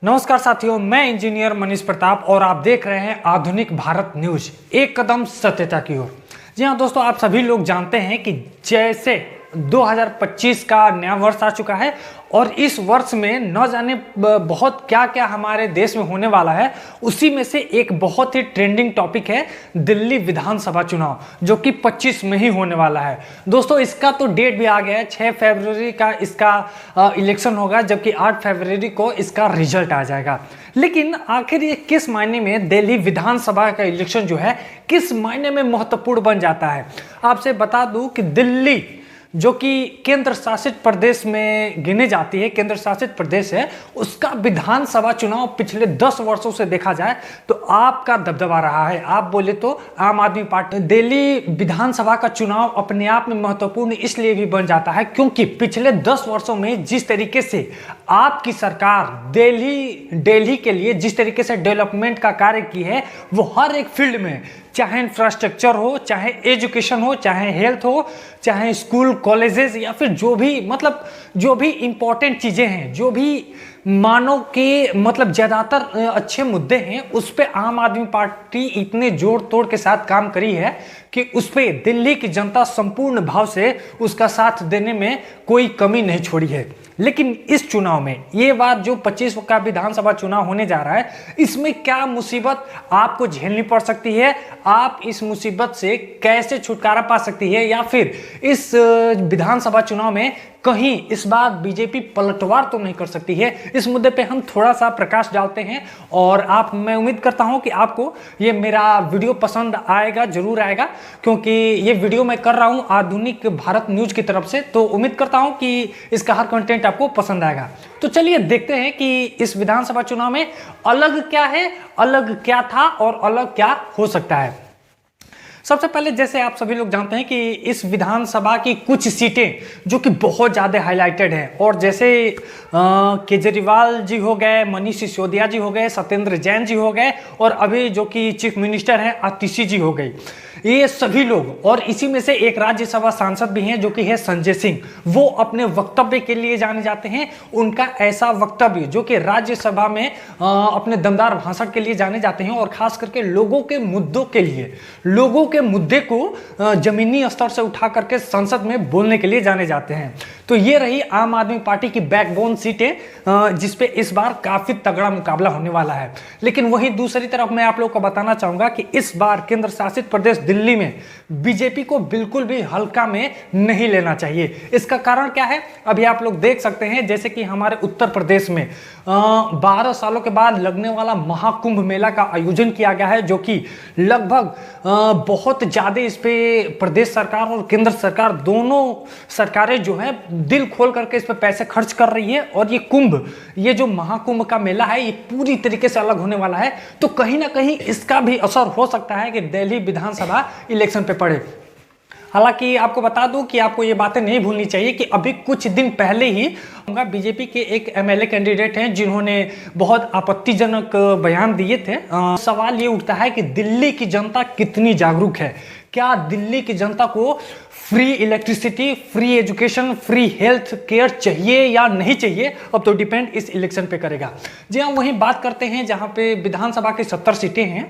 नमस्कार साथियों, मैं इंजीनियर मनीष प्रताप और आप देख रहे हैं आधुनिक भारत न्यूज, एक कदम सत्यता की ओर। जी हाँ दोस्तों, आप सभी लोग जानते हैं कि जैसे 2025 का नया वर्ष आ चुका है और इस वर्ष में न जाने बहुत क्या क्या हमारे देश में होने वाला है। उसी में से एक बहुत ही ट्रेंडिंग टॉपिक है दिल्ली विधानसभा चुनाव, जो कि 25 में ही होने वाला है। दोस्तों इसका तो डेट भी आ गया है, 6 फरवरी का इसका इलेक्शन होगा, जबकि 8 फरवरी को इसका रिजल्ट आ जाएगा। लेकिन आखिर ये किस मायने में दिल्ली विधानसभा का इलेक्शन जो है किस मायने में महत्वपूर्ण बन जाता है, आपसे बता दूं कि दिल्ली जो कि केंद्र शासित प्रदेश में गिने जाती है, केंद्र शासित प्रदेश है, उसका विधानसभा चुनाव पिछले 10 वर्षों से देखा जाए तो आपका दबदबा रहा है। आप बोले तो आम आदमी पार्टी। दिल्ली विधानसभा का चुनाव अपने आप में महत्वपूर्ण इसलिए भी बन जाता है क्योंकि पिछले 10 वर्षों में जिस तरीके से आपकी सरकार दिल्ली के लिए जिस तरीके से डेवलपमेंट का कार्य की है, वो हर एक फील्ड में, चाहे इंफ्रास्ट्रक्चर हो, चाहे एजुकेशन हो, चाहे हेल्थ हो, चाहे स्कूल कॉलेजेस या फिर जो भी इंपॉर्टेंट चीजें हैं, जो भी मानव के ज्यादातर अच्छे मुद्दे हैं, उस पे आम आदमी पार्टी इतने जोड़ तोड़ के साथ काम करी है कि उस पे दिल्ली की जनता संपूर्ण भाव से उसका साथ देने में कोई कमी नहीं छोड़ी है। लेकिन इस चुनाव में ये बात जो 25 का विधानसभा चुनाव होने जा रहा है, इसमें क्या मुसीबत आपको झेलनी पड़ सकती है, आप इस मुसीबत से कैसे छुटकारा पा सकती है, या फिर इस विधानसभा चुनाव में कहीं इस बार बीजेपी पलटवार तो नहीं कर सकती है, इस मुद्दे पे हम थोड़ा सा प्रकाश डालते हैं। और मैं उम्मीद करता हूं कि आपको ये मेरा वीडियो पसंद आएगा, जरूर आएगा, क्योंकि ये वीडियो मैं कर रहा हूं आधुनिक भारत न्यूज की तरफ से, तो उम्मीद करता हूं कि इसका हर कंटेंट आपको पसंद आएगा। तो चलिए देखते हैं कि इस विधानसभा चुनाव में अलग क्या है, अलग क्या था और अलग क्या हो सकता है। सबसे पहले जैसे आप सभी लोग जानते हैं कि इस विधानसभा की कुछ सीटें जो कि बहुत ज़्यादा हाईलाइटेड हैं, और जैसे केजरीवाल जी हो गए, मनीष सिसोदिया जी हो गए, सत्येंद्र जैन जी हो गए, और अभी जो कि चीफ मिनिस्टर हैं आतिशी जी हो गई, ये सभी लोग, और इसी में से एक राज्यसभा सांसद भी हैं जो कि है संजय सिंह, वो अपने वक्तव्य के लिए जाने जाते हैं। उनका ऐसा वक्तव्य जो कि राज्यसभा में अपने दमदार भाषण के लिए जाने जाते हैं, और खास करके लोगों के मुद्दों के लिए, लोगों के मुद्दे को जमीनी स्तर से उठा करके संसद में बोलने के लिए जाने जाते हैं। तो ये रही आम आदमी पार्टी की बैकबोन सीटें, जिसपे इस बार काफी तगड़ा मुकाबला होने वाला है। लेकिन वहीं दूसरी तरफ मैं आप लोगों को बताना चाहूंगा कि इस बार केंद्र शासित प्रदेश दिल्ली में बीजेपी को बिल्कुल भी हल्का में नहीं लेना चाहिए। इसका कारण क्या है, अभी आप लोग देख सकते हैं, जैसे कि हमारे उत्तर प्रदेश में 12 सालों के बाद लगने वाला महाकुंभ मेला का आयोजन किया गया है, जो कि लगभग बहुत ज्यादा इस पे प्रदेश सरकार और केंद्र सरकार दोनों सरकारें जो है दिल खोल करके इस पे पैसे खर्च कर रही है। और ये जो महाकुंभ का मेला है, ये पूरी तरीके से अलग होने वाला है। तो कहीं ना कहीं इसका भी असर हो सकता है कि दिल्ली विधानसभा इलेक्शन पे पड़े। हालांकि आपको बता दूं कि आपको ये बातें नहीं भूलनी चाहिए कि अभी कुछ दिन पहले ही बीजेपी के एक एमएलए कैंडिडेट हैं जिन्होंने बहुत आपत्तिजनक बयान दिए थे। सवाल ये उठता है कि दिल्ली की जनता कितनी जागरूक है, क्या दिल्ली की जनता को free electricity, free education, free health care चाहिए या नहीं चाहिए, अब तो डिपेंड इस इलेक्शन पे करेगा। जी हाँ, वहीं बात करते हैं जहां पे विधानसभा की 70 सीटें हैं,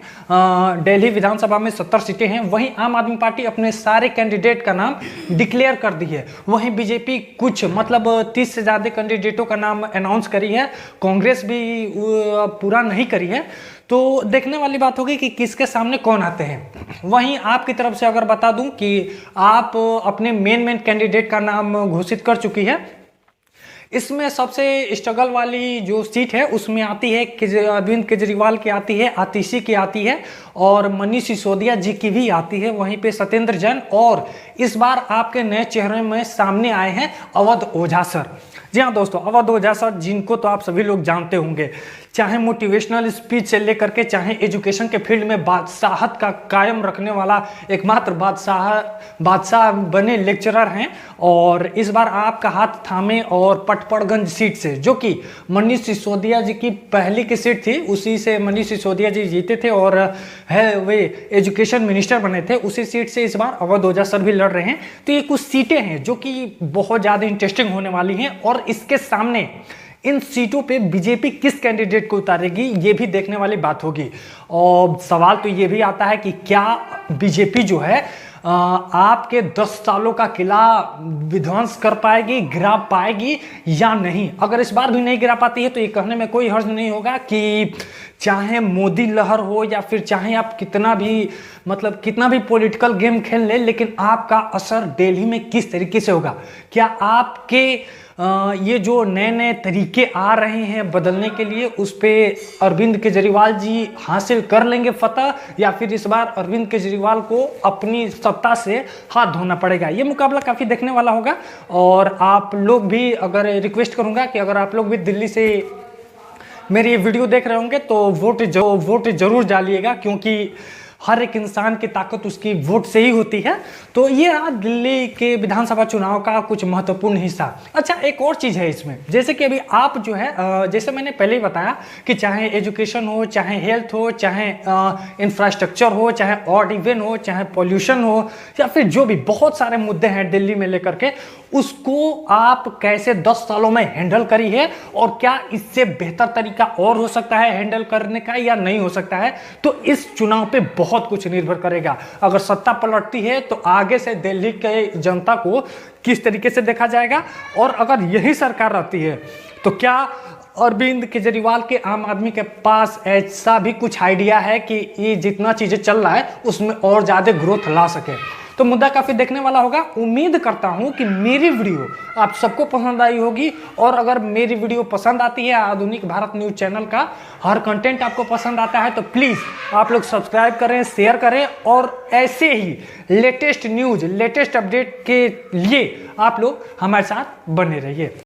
दिल्ली विधानसभा में 70 सीटें हैं, वहीं आम आदमी पार्टी अपने सारे कैंडिडेट का नाम डिक्लेयर कर दी है। वहीं बीजेपी कुछ 30 से ज्यादा कैंडिडेटों का नाम अनाउंस करी है, कांग्रेस भी पूरा नहीं करी है। तो देखने वाली बात होगी कि किसके सामने कौन आते हैं। वहीं आपकी तरफ से अगर बता दूं कि आप अपने मेन कैंडिडेट का नाम घोषित कर चुकी है। इसमें सबसे स्ट्रगल वाली जो सीट है उसमें आती है अरविंद केजरीवाल की आती है, आतिशी की आती है, और मनीष सिसोदिया जी की भी आती है। वहीं पे सत्येंद्र जैन, और इस बार आपके नए चेहरे में सामने आए हैं अवध ओझा सर। जी हाँ दोस्तों, अवध ओझा सर, जिनको तो आप सभी लोग जानते होंगे, चाहे मोटिवेशनल स्पीच से लेकर के चाहे एजुकेशन के फील्ड में बादशाहत का कायम रखने वाला एकमात्र बादशाह बने लेक्चरर हैं। और इस बार आपका हाथ थामे और पटपड़गंज सीट से, जो कि मनीष सिसोदिया जी की पहली की सीट थी, उसी से मनीष सिसोदिया जी जीते थे और वे एजुकेशन मिनिस्टर बने थे, उसी सीट से इस बार अवध ओझा सर भी लड़ रहे हैं। तो ये कुछ सीटें हैं जो कि बहुत ज़्यादा इंटरेस्टिंग होने वाली हैं। और इसके सामने इन सीटों पे बीजेपी किस कैंडिडेट को उतारेगी, ये भी देखने वाली बात होगी। और सवाल तो ये भी आता है कि क्या बीजेपी जो है आपके 10 सालों का किला विध्वंस कर पाएगी, गिरा पाएगी या नहीं। अगर इस बार भी नहीं गिरा पाती है तो ये कहने में कोई हर्ज नहीं होगा कि चाहे मोदी लहर हो या फिर चाहे आप कितना भी पॉलिटिकल गेम खेल ले, लेकिन आपका असर दिल्ली में किस तरीके से होगा। क्या आपके ये जो नए नए तरीके आ रहे हैं बदलने के लिए, उस पर अरविंद केजरीवाल जी हासिल कर लेंगे फतह, या फिर इस बार अरविंद केजरीवाल को अपनी सत्ता से हाथ धोना पड़ेगा। ये मुकाबला काफ़ी देखने वाला होगा। और आप लोग भी, अगर रिक्वेस्ट करूंगा कि अगर आप लोग भी दिल्ली से मेरी ये वीडियो देख रहे होंगे तो वोट जरूर डालिएगा, क्योंकि हर एक इंसान की ताकत उसकी वोट से ही होती है। तो ये रहा दिल्ली के विधानसभा चुनाव का कुछ महत्वपूर्ण हिस्सा। अच्छा, एक और चीज़ है इसमें, जैसे कि अभी आप जो है जैसे मैंने पहले ही बताया कि चाहे एजुकेशन हो, चाहे हेल्थ हो, चाहे इंफ्रास्ट्रक्चर हो, चाहे ऑड इवन हो, चाहे पॉल्यूशन हो, या फिर जो भी बहुत सारे मुद्दे हैं दिल्ली में लेकर के, उसको आप कैसे 10 सालों में हैंडल करी है और क्या इससे बेहतर तरीका और हो सकता है हैंडल करने का या नहीं हो सकता है। तो इस चुनाव पे बहुत कुछ निर्भर करेगा। अगर सत्ता पलटती है तो आगे से दिल्ली के जनता को किस तरीके से देखा जाएगा, और अगर यही सरकार रहती है तो क्या अरविंद केजरीवाल के आम आदमी के पास ऐसा भी कुछ आइडिया है कि ये जितना चीजें चल रहा है उसमें और ज्यादा ग्रोथ ला सके। तो मुद्दा काफी देखने वाला होगा। उम्मीद करता हूं कि मेरी वीडियो आप सबको पसंद आई होगी, और अगर मेरी वीडियो पसंद आती है, आधुनिक भारत न्यूज चैनल का हर कंटेंट आपको पसंद आता है, तो प्लीज आप लोग सब्सक्राइब करें, शेयर करें, और ऐसे ही लेटेस्ट न्यूज, लेटेस्ट अपडेट के लिए आप लोग हमारे साथ बने रहिए।